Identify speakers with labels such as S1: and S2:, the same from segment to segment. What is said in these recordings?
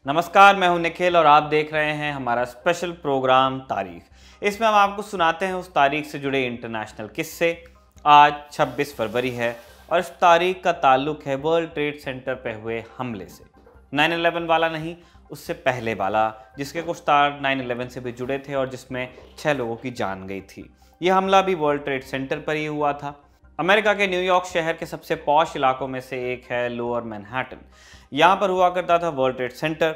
S1: नमस्कार, मैं हूं निखिल और आप देख रहे हैं हमारा स्पेशल प्रोग्राम तारीख। इसमें हम आपको सुनाते हैं उस तारीख से जुड़े इंटरनेशनल किस्से। आज 26 फरवरी है और इस तारीख का ताल्लुक है वर्ल्ड ट्रेड सेंटर पे हुए हमले से। 9/11 वाला नहीं, उससे पहले वाला, जिसके कुछ तार 9/11 से भी जुड़े थे और जिसमें 6 लोगों की जान गई थी। यह हमला भी वर्ल्ड ट्रेड सेंटर पर ही हुआ था। अमेरिका के न्यूयॉर्क शहर के सबसे पॉश इलाकों में से एक है लोअर मैनहट्टन। यहाँ पर हुआ करता था वर्ल्ड ट्रेड सेंटर,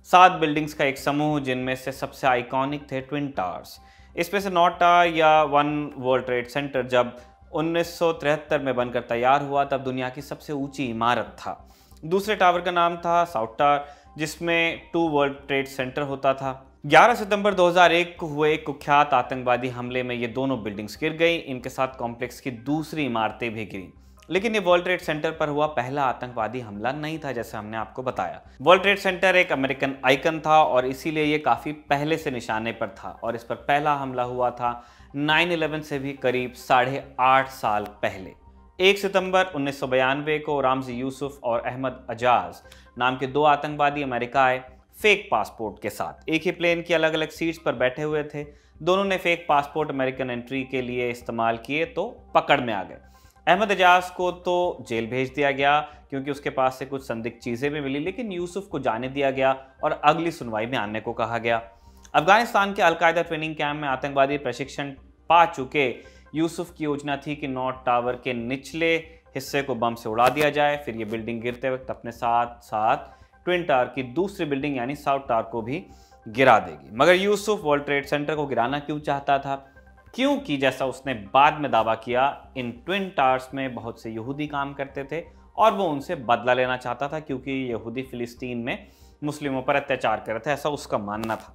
S1: 7 बिल्डिंग्स का एक समूह, जिनमें से सबसे आइकॉनिक थे ट्विन टावर्स। इसमें से नॉर्थ टावर या वन वर्ल्ड ट्रेड सेंटर जब 1973 में बनकर तैयार हुआ तब दुनिया की सबसे ऊंची इमारत था। दूसरे टावर का नाम था साउथ टावर, जिसमें 2 वर्ल्ड ट्रेड सेंटर होता था। 11 सितंबर 2001 को हुए एक कुख्यात आतंकवादी हमले में ये दोनों बिल्डिंग्स गिर गई। इनके साथ कॉम्प्लेक्स की दूसरी इमारतें भी गिरी। लेकिन ये वर्ल्ड ट्रेड सेंटर पर हुआ पहला आतंकवादी हमला नहीं था, जैसे हमने आपको बताया। वर्ल्ड ट्रेड सेंटर एक अमेरिकन आइकन था और इसीलिए ये काफ़ी पहले से निशाने पर था और इस पर पहला हमला हुआ था 9/11 से भी करीब 8.5 साल पहले। 1 सितंबर 1992 को रामजी यूसुफ और अहमद अजाज नाम के 2 आतंकवादी अमेरिका आए, फेक पासपोर्ट के साथ। एक ही प्लेन की अलग अलग सीट्स पर बैठे हुए थे। दोनों ने फेक पासपोर्ट अमेरिकन एंट्री के लिए इस्तेमाल किए तो पकड़ में आ गए। अहमद एजाज को तो जेल भेज दिया गया क्योंकि उसके पास से कुछ संदिग्ध चीज़ें भी मिली, लेकिन यूसुफ को जाने दिया गया और अगली सुनवाई में आने को कहा गया। अफगानिस्तान के अलकायदा ट्रेनिंग कैंप में आतंकवादी प्रशिक्षण पा चुके यूसुफ की योजना थी कि नॉर्थ टावर के निचले हिस्से को बम से उड़ा दिया जाए, फिर ये बिल्डिंग गिरते वक्त अपने साथ साथ ट्विन टावर की दूसरी बिल्डिंग यानी साउथ टावर को भी गिरा देगी। मगर यूसुफ वर्ल्ड ट्रेड सेंटर को गिराना क्यों चाहता था? क्योंकि जैसा उसने बाद में दावा किया, इन ट्विन टावर्स में बहुत से यहूदी काम करते थे और वो उनसे बदला लेना चाहता था क्योंकि यहूदी फिलिस्तीन में मुस्लिमों पर अत्याचार कर रहे थे, ऐसा उसका मानना था।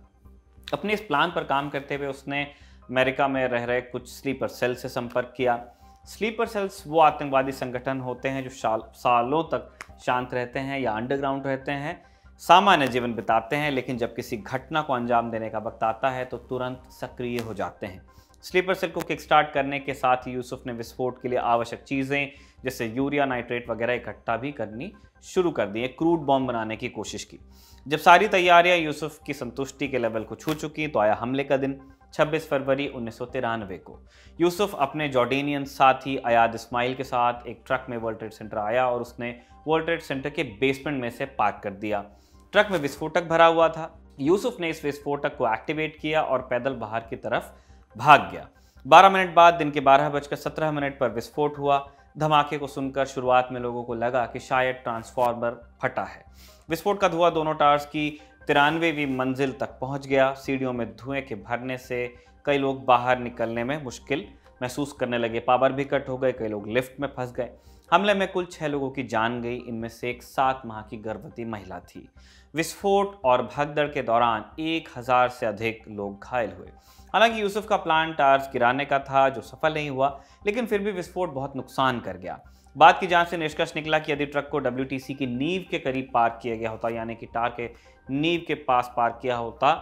S1: अपने इस प्लान पर काम करते हुए उसने अमेरिका में रह रहे कुछ स्लीपर सेल से संपर्क किया। स्लीपर सेल्स वो आतंकवादी संगठन होते हैं जो सालों तक शांत रहते हैं या अंडरग्राउंड रहते हैं, सामान्य जीवन बिताते हैं, लेकिन जब किसी घटना को अंजाम देने का वक्त आता है तो तुरंत सक्रिय हो जाते हैं। स्लीपर सेल को किकस्टार्ट करने के साथ ही यूसुफ ने विस्फोट के लिए आवश्यक चीज़ें जैसे यूरिया नाइट्रेट वगैरह इकट्ठा भी करनी शुरू कर दी। एक क्रूड बॉम्ब बनाने की कोशिश की। जब सारी तैयारियां यूसुफ की संतुष्टि के लेवल को छू चुकी तो आया हमले का दिन, 26 फरवरी 1993 को। यूसुफ अपने जॉर्डेनियन साथी अयाद इस्माइल के साथ एक ट्रक में वर्ल्ड ट्रेड सेंटर आया और उसने वर्ल्ड ट्रेड सेंटर के बेसमेंट में से पार्क कर दिया। ट्रक में विस्फोटक भरा हुआ था। यूसुफ ने इस विस्फोटक को एक्टिवेट किया और पैदल बाहर की तरफ भाग गया। 12 मिनट बाद दिन के 12:17 पर विस्फोट हुआ। धमाके को सुनकर शुरुआत में लोगों को लगा कि शायद ट्रांसफार्मर फटा है। विस्फोट का धुआं दोनों टावर्स की 93वीं मंजिल तक पहुंच गया। सीढ़ियों में धुएं के भरने से कई लोग बाहर निकलने में मुश्किल महसूस करने लगे। पावर भी कट हो गए, कई लोग लिफ्ट में फंस गए। हमले में कुल 6 लोगों की जान गई, इनमें से एक 7 माह की गर्भवती महिला थी। विस्फोट और भगदड़ के दौरान 1000 से अधिक लोग घायल हुए। हालांकि यूसुफ का प्लान टावर्स गिराने का था जो सफल नहीं हुआ, लेकिन फिर भी विस्फोट बहुत नुकसान कर गया। बाद की जांच से निष्कर्ष निकला कि यदि ट्रक को WTC की नींव के करीब पार्क किया गया होता, यानी कि टावर के नींव के पास पार्क किया होता,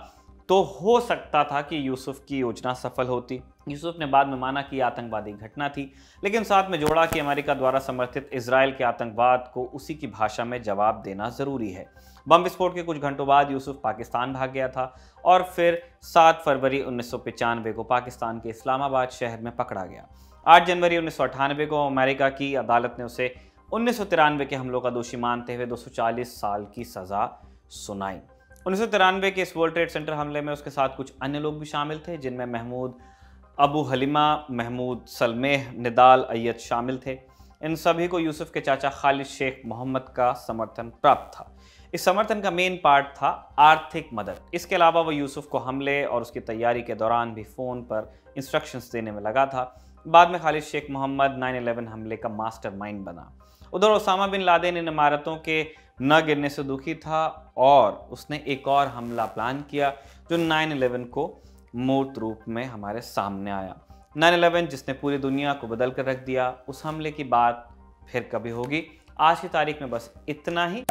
S1: तो हो सकता था कि यूसुफ की योजना सफल होती। यूसुफ ने बाद में माना कि आतंकवादी घटना थी, लेकिन साथ में जोड़ा कि अमेरिका द्वारा समर्थित इजराइल के आतंकवाद को उसी की भाषा में जवाब देना जरूरी है। बम विस्फोट के कुछ घंटों बाद यूसुफ पाकिस्तान भाग गया था और फिर 7 फरवरी 1995 को पाकिस्तान के इस्लामाबाद शहर में पकड़ा गया। 8 जनवरी 1998 को अमेरिका की अदालत ने उसे 1993 के हमलों का दोषी मानते हुए 240 साल की सजा सुनाई। 1993 के इस वर्ल्ड ट्रेड सेंटर हमले में उसके साथ कुछ अन्य लोग भी शामिल थे, जिनमें महमूद अबू हलीमा, महमूद सलमेह, निदाल अय्यद शामिल थे। इन सभी को यूसुफ के चाचा खालिद शेख मोहम्मद का समर्थन प्राप्त था। इस समर्थन का मेन पार्ट था आर्थिक मदद। इसके अलावा वो यूसुफ को हमले और उसकी तैयारी के दौरान भी फ़ोन पर इंस्ट्रक्शंस देने में लगा था। बाद में खालिद शेख मोहम्मद 9/11 हमले का मास्टरमाइंड बना। उधर ओसामा बिन लादेन इन इमारतों के न गिरने से दुखी था और उसने एक और हमला प्लान किया जो 9/11 को मूर्त रूप में हमारे सामने आया। 9/11 जिसने पूरी दुनिया को बदल कर रख दिया। उस हमले की बात फिर कभी होगी। आज की तारीख में बस इतना ही।